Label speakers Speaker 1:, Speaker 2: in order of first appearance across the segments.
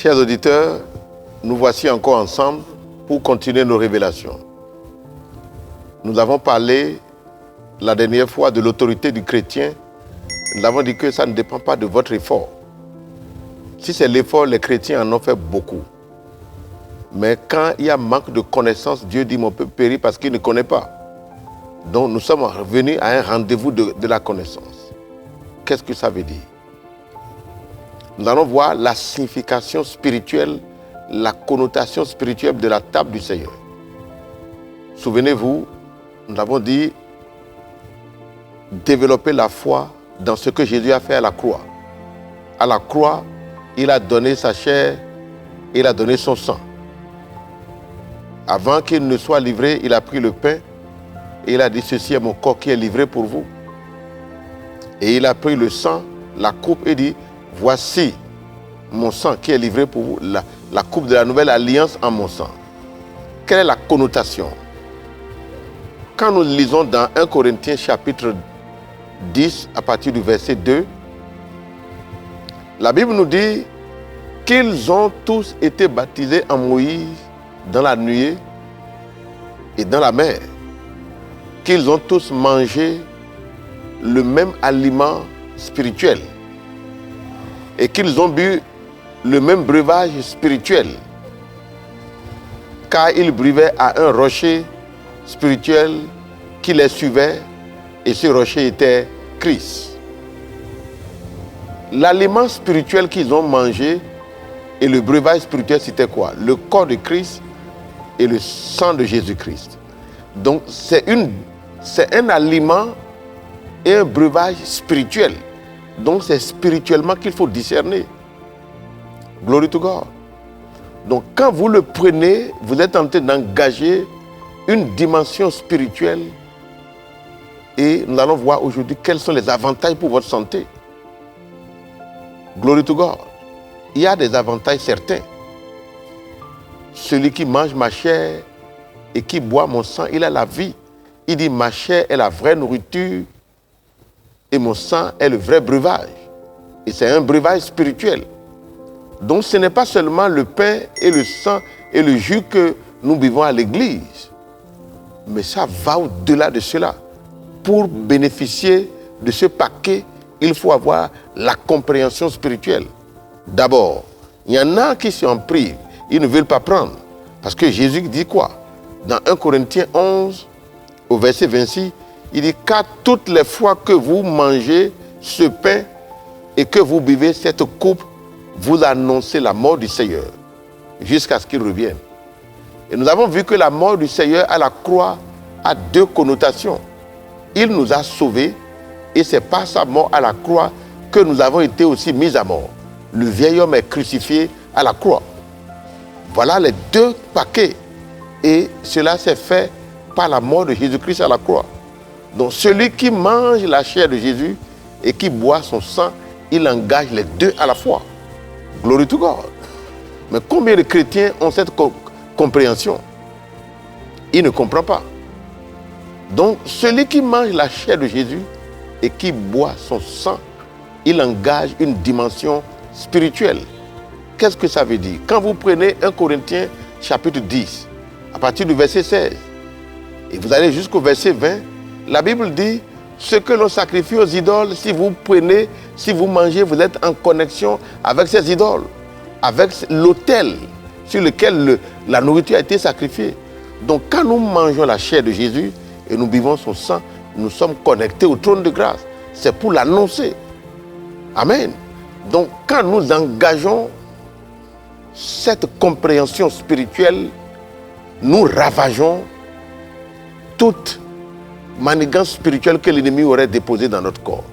Speaker 1: Chers auditeurs, nous voici encore ensemble pour continuer nos révélations. Nous avons parlé la dernière fois de l'autorité du chrétien. Nous avons dit que ça ne dépend pas de votre effort. Si c'est l'effort, les chrétiens en ont fait beaucoup. Mais quand il y a manque de connaissance, Dieu dit mon peuple périt parce qu'il ne connaît pas. Donc nous sommes revenus à un rendez-vous de la connaissance. Qu'est-ce que ça veut dire? Nous allons voir la signification spirituelle, la connotation spirituelle de la table du Seigneur. Souvenez-vous, nous avons dit développer la foi dans ce que Jésus a fait à la croix. À la croix, il a donné sa chair, il a donné son sang. Avant qu'il ne soit livré, il a pris le pain et il a dit ceci est mon corps qui est livré pour vous. Et il a pris le sang, la coupe et dit voici mon sang qui est livré pour vous, la coupe de la nouvelle alliance en mon sang. Quelle est la connotation? Quand nous lisons dans 1 Corinthiens chapitre 10 à partir du verset 2, la Bible nous dit qu'ils ont tous été baptisés en Moïse dans la nuée et dans la mer, qu'ils ont tous mangé le même aliment spirituel et qu'ils ont bu le même breuvage spirituel, car ils buvaient à un rocher spirituel qui les suivait et ce rocher était Christ. L'aliment spirituel qu'ils ont mangé et le breuvage spirituel, c'était quoi? Le corps de Christ et le sang de Jésus-Christ. Donc c'est un aliment et un breuvage spirituel. Donc c'est spirituellement qu'il faut discerner. Glory to God. Donc quand vous le prenez, vous êtes en train d'engager une dimension spirituelle et nous allons voir aujourd'hui quels sont les avantages pour votre santé. Glory to God. Il y a des avantages certains. Celui qui mange ma chair et qui boit mon sang, il a la vie. Il dit ma chair est la vraie nourriture et mon sang est le vrai breuvage. Et c'est un breuvage spirituel. Donc ce n'est pas seulement le pain et le sang et le jus que nous buvons à l'église. Mais ça va au-delà de cela. Pour bénéficier de ce paquet, il faut avoir la compréhension spirituelle. D'abord, il y en a qui s'en privent, ils ne veulent pas prendre. Parce que Jésus dit quoi? Dans 1 Corinthiens 11, au verset 26, il dit « Car toutes les fois que vous mangez ce pain et que vous buvez cette coupe, vous annoncez la mort du Seigneur jusqu'à ce qu'il revienne. » Et nous avons vu que la mort du Seigneur à la croix a deux connotations. Il nous a sauvés et c'est par sa mort à la croix que nous avons été aussi mis à mort. Le vieil homme est crucifié à la croix. Voilà les deux paquets. Et cela s'est fait par la mort de Jésus-Christ à la croix. Donc celui qui mange la chair de Jésus et qui boit son sang, il engage les deux à la fois. Glory to God. Mais combien de chrétiens ont cette compréhension? Ils ne comprennent pas. Donc celui qui mange la chair de Jésus et qui boit son sang, il engage une dimension spirituelle. Qu'est-ce que ça veut dire? Quand vous prenez 1 Corinthiens chapitre 10, à partir du verset 16, et vous allez jusqu'au verset 20, la Bible dit, ce que l'on sacrifie aux idoles, si vous prenez, si vous mangez, vous êtes en connexion avec ces idoles, avec l'autel sur lequel la nourriture a été sacrifiée. Donc quand nous mangeons la chair de Jésus et nous buvons son sang, nous sommes connectés au trône de grâce. C'est pour l'annoncer. Amen. Donc quand nous engageons cette compréhension spirituelle, nous ravageons toute manigance spirituelle que l'ennemi aurait déposée dans notre corps.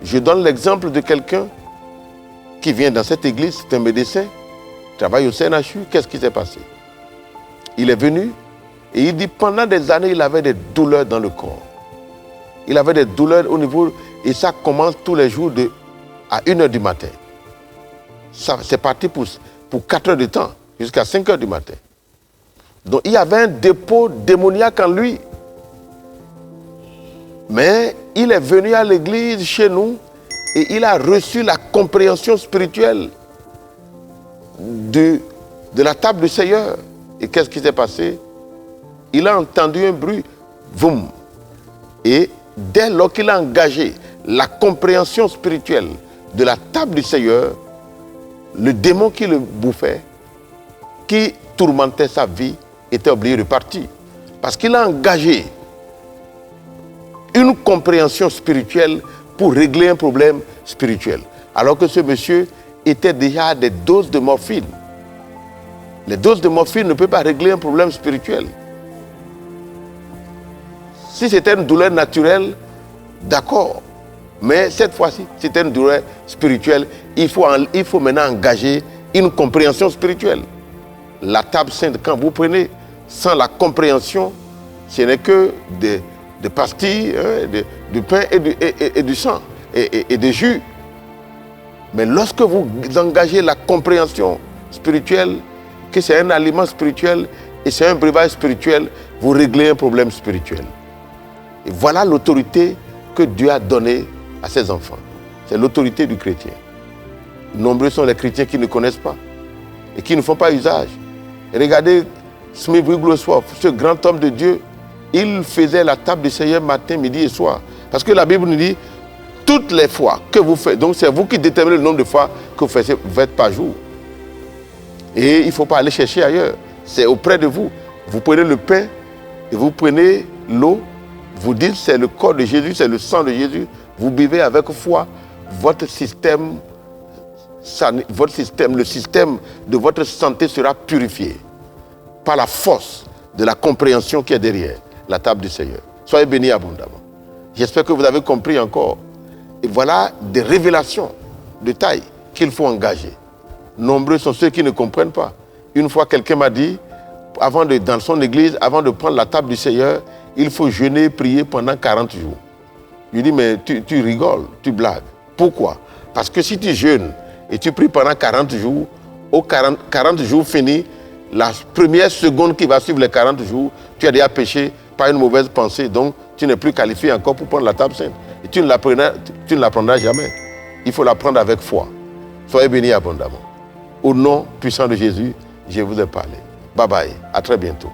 Speaker 1: Je donne l'exemple de quelqu'un qui vient dans cette église, c'est un médecin, travaille au CNHU. Qu'est-ce qui s'est passé? Il est venu et il dit pendant des années, il avait des douleurs dans le corps. Il avait des douleurs au niveau, et ça commence tous les jours à 1h du matin. C'est parti pour 4 heures de temps, jusqu'à 5 heures du matin. Donc il y avait un dépôt démoniaque en lui. Mais il est venu à l'église chez nous et il a reçu la compréhension spirituelle de la table du Seigneur. Et qu'est-ce qui s'est passé? Il a entendu un bruit, boum. Et dès lors qu'il a engagé la compréhension spirituelle de la table du Seigneur, le démon qui le bouffait, qui tourmentait sa vie, était obligé de partir. Parce qu'il a engagé une compréhension spirituelle pour régler un problème spirituel. Alors que ce monsieur était déjà à des doses de morphine. Les doses de morphine ne peuvent pas régler un problème spirituel. Si c'était une douleur naturelle, d'accord. Mais cette fois-ci, c'était une douleur spirituelle. Il faut maintenant engager une compréhension spirituelle. La table sainte, quand vous prenez sans la compréhension, ce n'est que des pastilles, du pain et du sang et des jus. Mais lorsque vous engagez la compréhension spirituelle, que c'est un aliment spirituel et c'est un breuvage spirituel, vous réglez un problème spirituel. Et voilà l'autorité que Dieu a donnée à ses enfants. C'est l'autorité du chrétien. Nombreux sont les chrétiens qui ne connaissent pas et qui ne font pas usage. Et regardez Smith Wigglesworth, ce grand homme de Dieu, il faisait la table du Seigneur matin, midi et soir. Parce que la Bible nous dit, toutes les fois que vous faites, donc c'est vous qui déterminez le nombre de fois que vous faites par jour. Et il ne faut pas aller chercher ailleurs. C'est auprès de vous. Vous prenez le pain et vous prenez l'eau. Vous dites c'est le corps de Jésus, c'est le sang de Jésus. Vous buvez avec foi. Le système de votre santé sera purifié par la force de la compréhension qui est derrière la table du Seigneur. Soyez bénis abondamment. J'espère que vous avez compris encore. Et voilà des révélations de taille qu'il faut engager. Nombreux sont ceux qui ne comprennent pas. Une fois, quelqu'un m'a dit, dans son église, avant de prendre la table du Seigneur, il faut jeûner et prier pendant 40 jours. Je lui dis, mais tu rigoles, tu blagues. Pourquoi? Parce que si tu jeûnes et tu pries pendant 40 jours, aux 40 jours finis, la première seconde qui va suivre les 40 jours, tu as déjà péché par une mauvaise pensée, donc tu n'es plus qualifié encore pour prendre la table sainte. Et tu ne l'apprendras jamais. Il faut l'apprendre avec foi. Soyez bénis abondamment. Au nom puissant de Jésus, je vous ai parlé. Bye bye, à très bientôt.